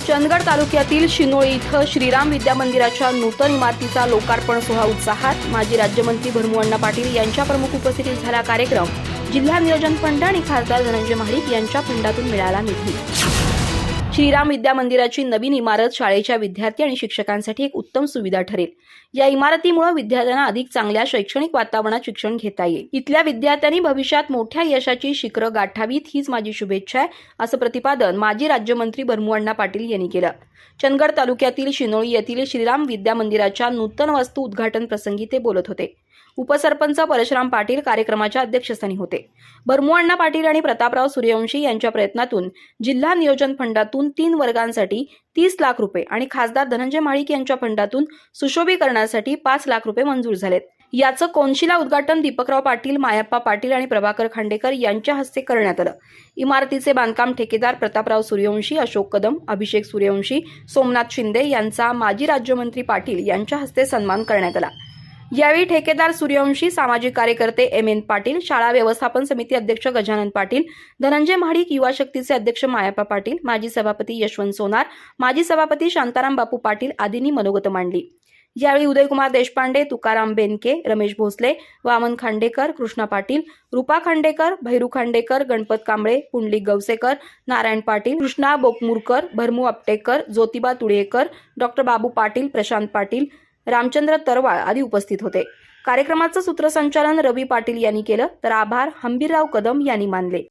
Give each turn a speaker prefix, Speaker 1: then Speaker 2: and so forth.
Speaker 1: चंदगड तालुक्यातील शिनोळी इथं श्रीराम विद्या मंदिराच्या नूतन इमारतीचा लोकार्पण सोहळा उत्साहात माजी राज्यमंत्री भरमू पाटील यांच्या प्रमुख उपस्थितीत झाला. कार्यक्रम जिल्हा नियोजन फंड आणि खासदार धनंजय महाडिक यांच्या फंडातून मिळाला निधी. श्रीराम विद्या मंदिराची नवीन इमारत शाळेच्या विद्यार्थी आणि शिक्षकांसाठी एक उत्तम सुविधा ठरेल. या इमारतीमुळे विद्यार्थ्यांना अधिक चांगल्या शैक्षणिक वातावरणात शिक्षण घेता येईल. इथल्या विद्यार्थ्यांनी भविष्यात मोठ्या यशाची शिखरं गाठावीत हीच माझी शुभेच्छा आहे, असं प्रतिपादन माजी राज्यमंत्री भरमू पाटील यांनी केलं. चंदगड तालुक्यातील शिनोळी येथील श्रीराम विद्या मंदिराच्या नूतन वास्तू उद्घाटन प्रसंगी ते बोलत होते. उपसरपंच परशुराम पाटील कार्यक्रमाच्या अध्यक्षस्थानी होते. भरमू पाटील आणि प्रतापराव सूर्यवंशी यांच्या प्रयत्नातून जिल्हा नियोजन फंडातून 3 वर्गांसाठी 30 लाख रुपये आणि खासदार धनंजय महाडिक यांच्या फंडातून सुशोभीकरणासाठी 5 लाख रुपये मंजूर झालेत. याचं कोनशिला उद्घाटन दीपकराव पाटील, मायप्पा पाटील आणि प्रभाकर खांडेकर यांच्या हस्ते करण्यात आलं. इमारतीचे बांधकाम ठेकेदार प्रतापराव सूर्यवंशी, अशोक कदम, अभिषेक सूर्यवंशी, सोमनाथ शिंदे यांचा माजी राज्यमंत्री पाटील यांच्या हस्ते सन्मान करण्यात आला. यावेळी ठेकेदार सूर्यवंशी, सामाजिक कार्यकर्ते एम पाटील, शाळा व्यवस्थापन समिती अध्यक्ष गजानन पाटील, धनंजय महाडिक, युवा शक्तीचे अध्यक्ष मायप्पा पाटील, माजी सभापती यशवंत सोनार, माजी सभापती शांताराम बापू पाटील आदींनी मनोगत मांडली. यावेळी उदयकुमार देशपांडे, तुकाराम बेनके, रमेश भोसले, वामन खांडेकर, कृष्णा पाटील, रूपा खांडेकर, भैरू खांडेकर, गणपत कांबळे, पुंडलिक गवसेकर, नारायण पाटील, कृष्णा बोकमुरकर, भरमू आपटेकर, ज्योतिबा तुळेकर, डॉक्टर बाबू पाटील, प्रशांत पाटील, रामचंद्र तरवाळ आदी उपस्थित होते. कार्यक्रमाचं सूत्रसंचालन रवी पाटील यांनी केलं, तर आभार हंबीरराव कदम यांनी मानले.